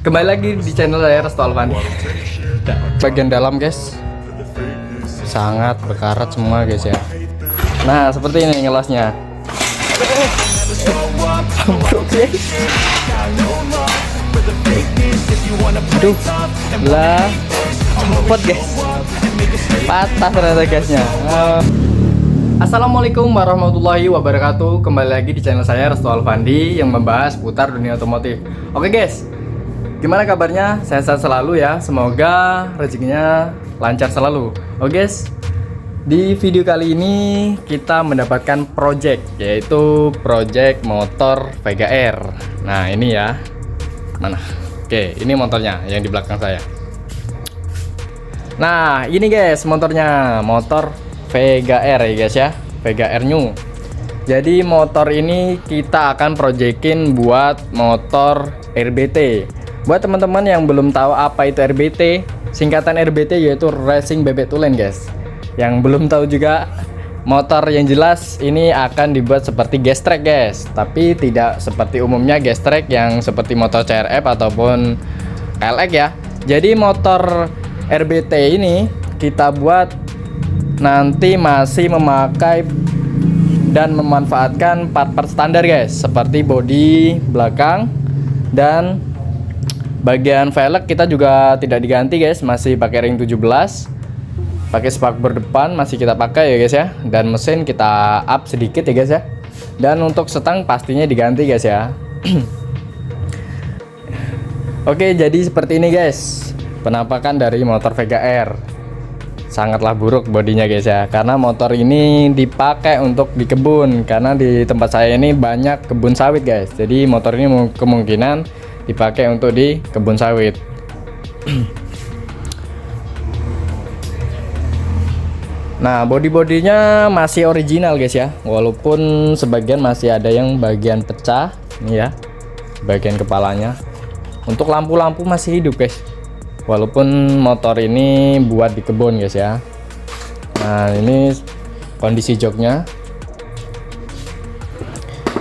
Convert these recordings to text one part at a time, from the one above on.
Kembali lagi di channel saya Resto Alvan. Bagian dalam guys sangat berkarat semua guys ya. Nah seperti ini ngelasnya. Aduh lah cepet guys, patah ternyata gasnya. Assalamualaikum warahmatullahi wabarakatuh. Kembali lagi di channel saya Resto Alvandi yang membahas seputar dunia otomotif. Oke guys, gimana kabarnya? Sehat-sehat selalu ya. Semoga rezekinya lancar selalu. Oke guys, di video kali ini kita mendapatkan project, yaitu project motor Vega R. Nah ini ya, mana? Oke, ini motornya yang di belakang saya. Nah ini guys motornya, motor Vega R ya guys ya, Vega R New. Jadi motor ini kita akan projectin buat motor RBT. Buat teman-teman yang belum tahu apa itu RBT, singkatan RBT yaitu Racing Bebek Tulen guys. Yang belum tahu juga, motor yang jelas ini akan dibuat seperti gas track guys, tapi tidak seperti umumnya gas track yang seperti motor CRF ataupun KLX ya. Jadi motor RBT ini kita buat nanti masih memakai dan memanfaatkan part-part standar guys, seperti bodi belakang dan bagian velg kita juga tidak diganti guys, masih pakai ring 17, pakai spakbor depan masih kita pakai ya guys ya, dan mesin kita up sedikit ya guys ya, dan untuk stang pastinya diganti guys ya. Oke, jadi seperti ini guys penampakan dari motor Vega R. Sangatlah buruk bodinya guys ya, karena motor ini dipakai untuk di kebun, karena di tempat saya ini banyak kebun sawit guys. Jadi motor ini kemungkinan dipakai untuk di kebun sawit. Nah bodi-bodinya masih original guys ya, walaupun sebagian masih ada yang bagian pecah nih ya, bagian kepalanya. Untuk lampu-lampu masih hidup guys, walaupun motor ini buat di kebun guys ya. Nah ini kondisi joknya.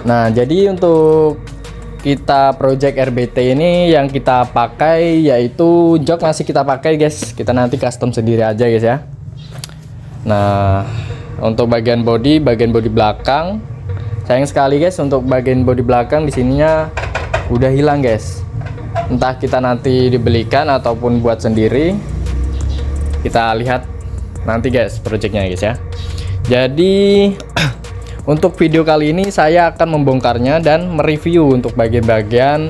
Nah jadi untuk kita project RBT ini yang kita pakai yaitu jok masih kita pakai guys, kita nanti custom sendiri aja guys ya. Nah untuk bagian bodi belakang, sayang sekali guys untuk bagian bodi belakang di sininya udah hilang guys. Entah kita nanti dibelikan ataupun buat sendiri, kita lihat nanti guys projectnya guys ya. Jadi untuk video kali ini saya akan membongkarnya dan mereview untuk bagian-bagian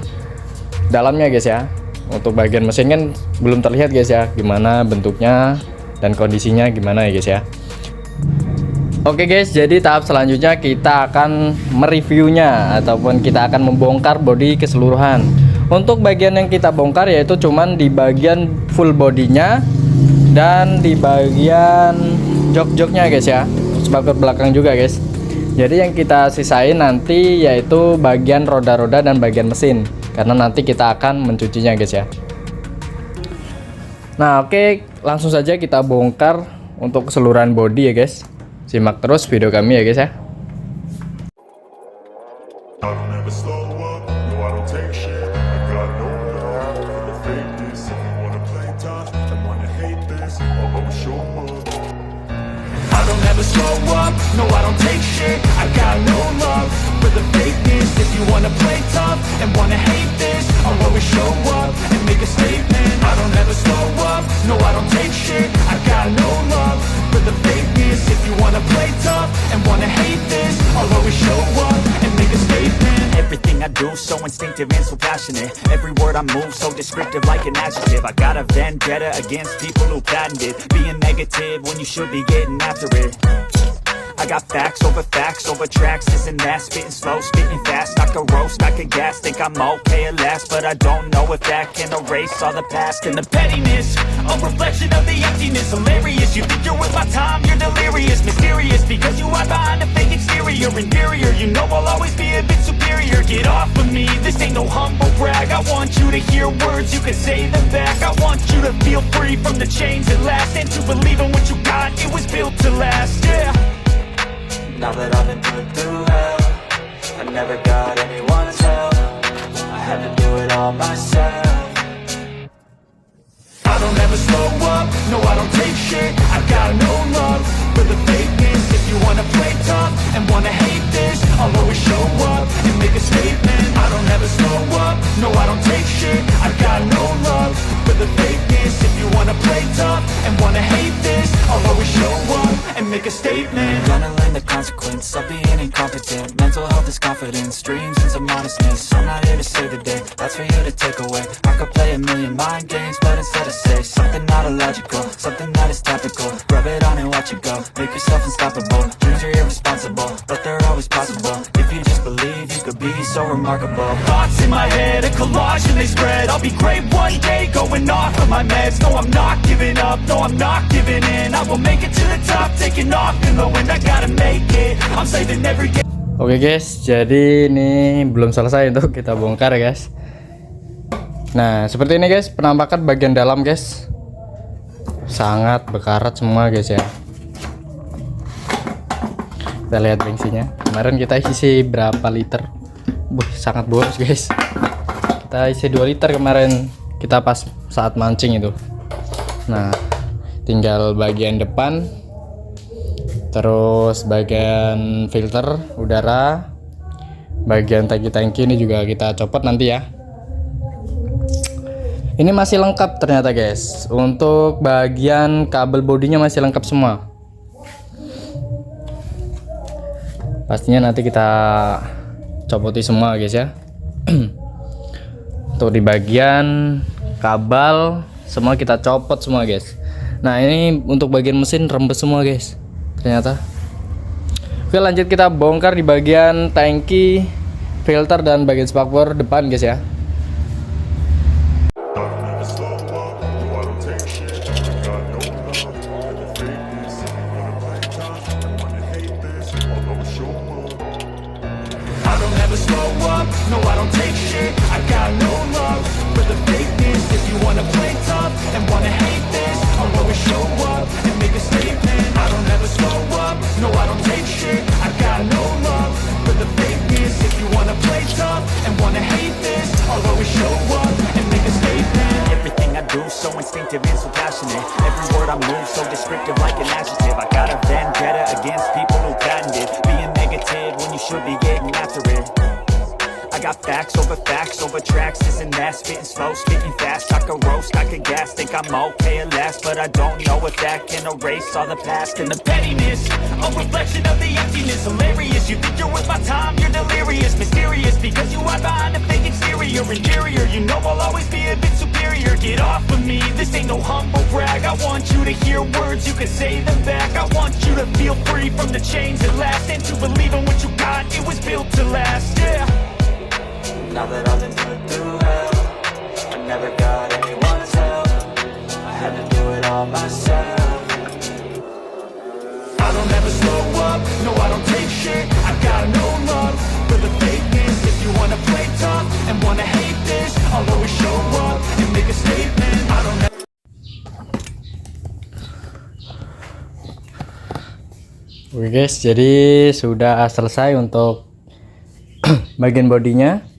dalamnya guys ya. Untuk bagian mesin kan belum terlihat guys ya, gimana bentuknya dan kondisinya gimana ya guys ya. Oke guys, jadi tahap selanjutnya kita akan mereviewnya ataupun kita akan membongkar bodi keseluruhan. Untuk bagian yang kita bongkar yaitu cuman di bagian full bodinya dan di bagian jok-joknya guys ya, spakbor belakang juga guys. Jadi yang kita sisain nanti yaitu bagian roda-roda dan bagian mesin, karena nanti kita akan mencucinya guys ya. Nah oke, langsung saja kita bongkar untuk keseluruhan bodi ya guys. Simak terus video kami ya guys ya. Slow up, no I don't take shit. I got no love for the fakeness. If you wanna play tough and wanna hate this, I'll always show up and make a statement. I don't ever slow up, no I don't take shit. I got no love for the fakeness. If you wanna play tough and wanna hate this, I'll always show up and make a statement. Everything I do so instinctive and so passionate. Every word I move so descriptive like an adjective. I got a vendetta against people who patented being negative when you should be getting after it. I got facts over tracks, this and that, spitting slow, spitting fast. I could roast, I could gas, think I'm okay at last, but I don't know if that can erase all the past and the pettiness. A reflection of the emptiness, hilarious. You think you're worth my time, you're delirious, mysterious, because you hide behind a fake exterior. Inferior, you know I'll always be a bit superior. Get off of me, this ain't no humble brag. I want you to hear words, you can say them back. I want you to feel free from the chains at last, and to believe in what you got, it was built to last, yeah. Now that I've been put through hell, I never got anyone's help. I had to do it all myself. No, I don't take shit, I got no love for the fakeness. If you wanna play tough and wanna hate this, I'll always show up and make a statement. Gonna learn the consequence of being incompetent. Mental health is confidence, dreams and some modestness. I'm not here to save the day, that's for you to take away. I could play a million mind games, but instead I say something not illogical, something that is topical. Rub it on and watch it go, make yourself unstoppable. Dreams are irresponsible, but they're always possible. If you just believe, you could be so remarkable. Thoughts in my head, a collage and they spread. I'll be great one day, going off of my meds. No, I'm not giving up, no, I'm not giving in. I will make it to the top, taking off in the wind. I gotta make it, I'm saving every day. Oke guys, jadi ini belum selesai untuk kita bongkar ya guys. Nah seperti ini guys penampakan bagian dalam guys, sangat berkarat semua guys ya. Kita lihat bensinnya, kemarin kita isi berapa liter. Sangat boros guys, kita isi 2 liter kemarin kita pas saat mancing itu. Nah tinggal bagian depan, terus bagian filter udara, bagian tangki-tangki ini juga kita copot nanti ya. Ini masih lengkap ternyata guys, untuk bagian kabel bodinya masih lengkap semua. Pastinya nanti kita copoti semua guys ya. Untuk di bagian kabel semua kita copot semua guys. Nah ini untuk bagian mesin rembes semua guys ternyata. Oke lanjut kita bongkar di bagian tangki, filter dan bagian spakbor depan guys ya. I don't ever slow up, no I don't take shit, I got no love for the fakeness. If you wanna play tough and wanna hate this, I'll always show up and make a statement. I don't ever slow up, no I don't take shit, I got no love for the fakeness. If you wanna play tough and wanna hate this, I'll always show up and make a statement. Everything I do so instinctive and so passionate. Every word I move so descriptive like an adjective. I got a vendetta against people who patented being negative when you should be getting after it. I got facts over tracks, isn't that spitting slow, spitting fast. I could roast, I could gas, think I'm okay at last, but I don't know if that can erase all the past and the Pettiness, a reflection of the emptiness. Hilarious, you think you're worth my time, you're delirious. Mysterious, because you hide behind a fake exterior. Interior, you know I'll always be a bit superior. Get off of me, this ain't no humble brag. I want you to hear words, you can say them back. I want you to feel free from the chains that last, and to believe in what you got, it was built to last, yeah. Now that I've been put through hell, I never got anyone's help. I had to do it all myself. I don't ever slow up, no I don't take shit, I got no love for the fakeness. If you wanna play tough and wanna hate this, I'll always show up and make a statement. I don't ever Oke guys, jadi sudah selesai untuk bagian bodinya.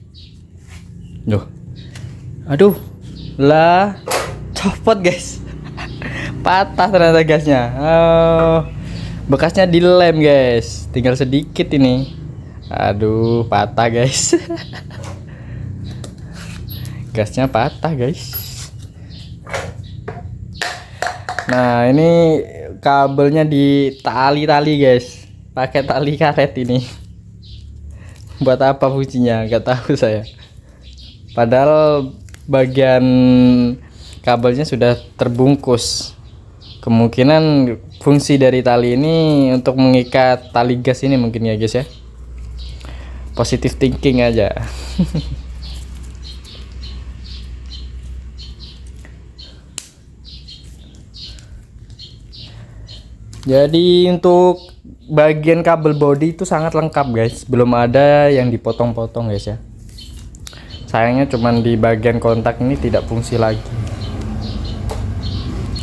Duh, aduh, lah, copot guys, patah ternyata gasnya. Bekasnya dilem guys, tinggal sedikit ini. Aduh, patah guys. Gasnya patah guys. Nah ini kabelnya di tali-tali guys, pakai tali karet ini. Buat apa fungsinya? Gak tahu saya. Padahal bagian kabelnya sudah terbungkus. Kemungkinan fungsi dari tali ini untuk mengikat tali gas ini mungkin ya guys ya. Positive thinking aja. Jadi untuk bagian kabel body itu sangat lengkap guys, belum ada yang dipotong-potong guys ya. Sayangnya cuman di bagian kontak ini tidak fungsi lagi.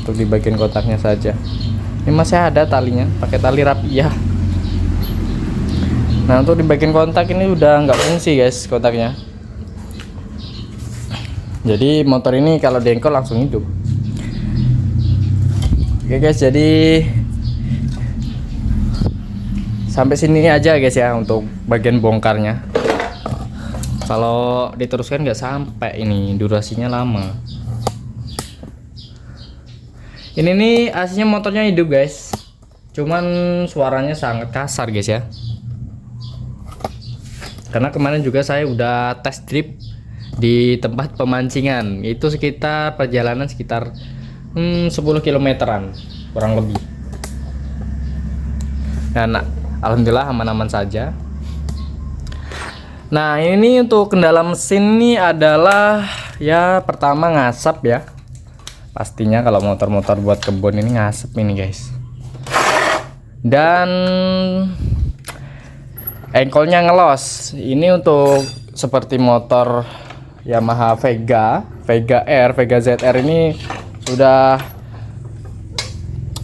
Untuk di bagian kontaknya saja. Ini masih ada talinya, pakai tali rapiah. Nah untuk di bagian kontak ini udah nggak fungsi guys kontaknya. Jadi motor ini kalau dengkol langsung hidup. Oke guys, jadi sampai sini aja guys ya untuk bagian bongkarnya. Kalau diteruskan nggak sampai, ini durasinya lama. Ini nih aslinya motornya hidup guys, cuman suaranya sangat kasar guys ya. Karena kemarin juga saya udah test trip di tempat pemancingan, itu sekitar perjalanan sekitar 10 kilometeran kurang lebih. Dan alhamdulillah aman-aman saja. Nah ini untuk kendala mesin ini adalah ya pertama ngasap ya. Pastinya kalau motor-motor buat kebun ini ngasep ini guys. Dan engkolnya ngelos. Ini untuk seperti motor Yamaha Vega R, Vega ZR ini sudah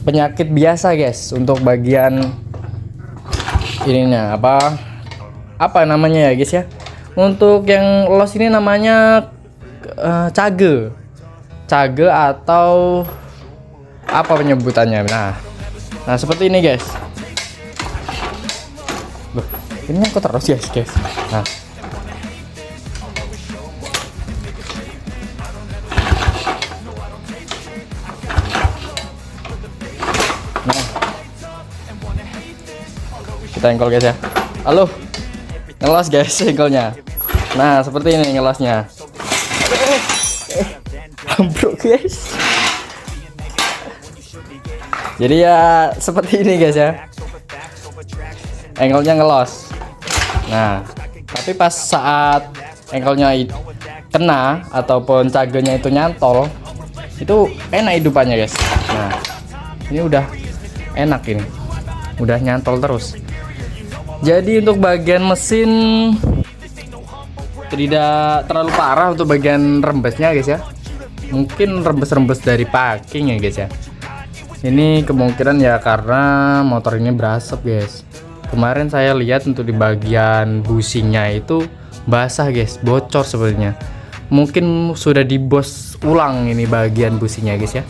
penyakit biasa guys. Untuk bagian ininya apa namanya ya guys ya. Untuk yang los ini namanya cage atau apa penyebutannya. Nah seperti ini guys. Loh, ini aku terus ya guys. Nah kita engkol guys ya. Halo, ngelos guys engkolnya. Nah seperti ini ngelosnya. Ambruk guys. Jadi ya seperti ini guys ya, engkolnya ngelos. Nah tapi pas saat engkolnya kena ataupun cagenya itu nyantol, itu enak hidupannya guys. Nah ini udah enak, ini udah nyantol terus. Jadi untuk bagian mesin tidak terlalu parah untuk bagian rembesnya guys ya. Mungkin rembes-rembes dari packing ya guys ya. Ini kemungkinan ya karena motor ini berasap guys. Kemarin saya lihat untuk di bagian businya itu basah guys, bocor sebenarnya. Mungkin sudah dibos ulang ini bagian businya guys ya.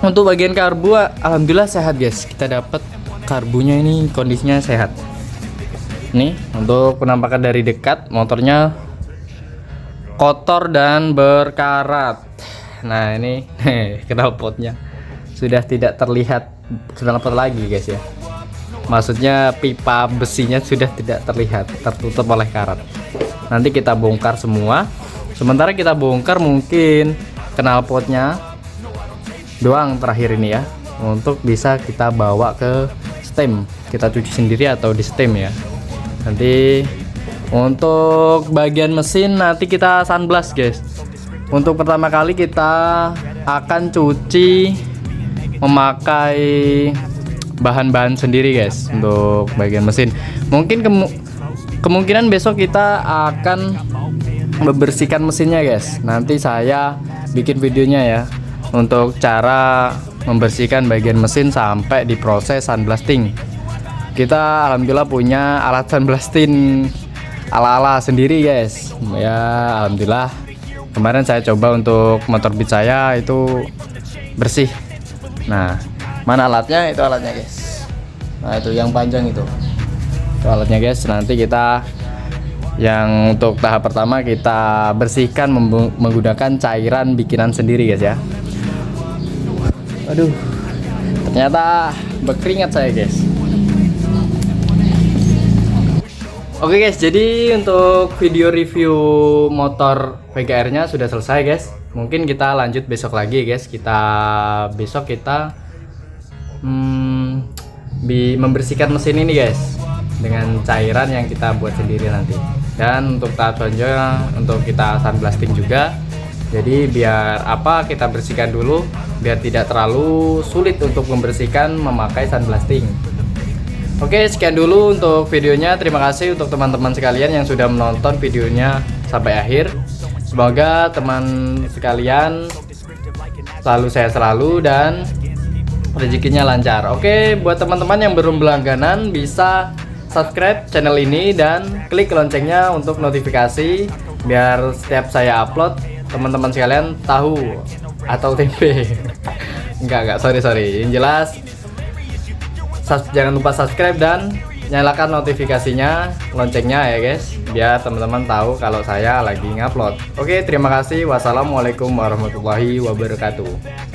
Untuk bagian karbu alhamdulillah sehat guys. Kita dapat karbunya ini kondisinya sehat. Nih untuk penampakan dari dekat, motornya kotor dan berkarat. Nah ini knalpotnya sudah tidak terlihat knalpot lagi guys ya. Maksudnya pipa besinya sudah tidak terlihat, tertutup oleh karat. Nanti kita bongkar semua. Sementara kita bongkar mungkin knalpotnya doang terakhir ini ya, untuk bisa kita bawa ke stem, kita cuci sendiri atau di stem ya. Nanti untuk bagian mesin nanti kita sunblast guys. Untuk pertama kali kita akan cuci memakai bahan-bahan sendiri guys untuk bagian mesin. Mungkin kemungkinan besok kita akan membersihkan mesinnya guys. Nanti saya bikin videonya ya untuk cara membersihkan bagian mesin sampai diproses sunblasting. Kita alhamdulillah punya alat sunblasting ala-ala sendiri guys ya. Alhamdulillah kemarin saya coba untuk motor Beat saya itu bersih. Nah mana alatnya? Itu alatnya guys. Nah itu yang panjang itu alatnya guys. Nanti kita yang untuk tahap pertama kita bersihkan menggunakan cairan bikinan sendiri guys ya. Aduh, ternyata berkeringat saya guys. Oke guys, jadi untuk video review motor Vega R nya sudah selesai guys. Mungkin kita lanjut besok lagi guys. Besok kita membersihkan mesin ini guys dengan cairan yang kita buat sendiri nanti. Dan untuk tahap selanjutnya untuk kita sunblasting juga. Jadi biar kita bersihkan dulu biar tidak terlalu sulit untuk membersihkan memakai sunblasting. Oke, sekian dulu untuk videonya. Terima kasih untuk teman-teman sekalian yang sudah menonton videonya sampai akhir. Semoga teman sekalian selalu sehat selalu dan rezekinya lancar. Oke, buat teman-teman yang belum berlangganan bisa subscribe channel ini dan klik loncengnya untuk notifikasi biar setiap saya upload teman-teman sekalian tahu atau tempe. Enggak, sorry. Yang jelas jangan lupa subscribe dan nyalakan notifikasinya, loncengnya ya guys, biar teman-teman tahu kalau saya lagi ngupload. Oke, terima kasih. Wassalamualaikum warahmatullahi wabarakatuh.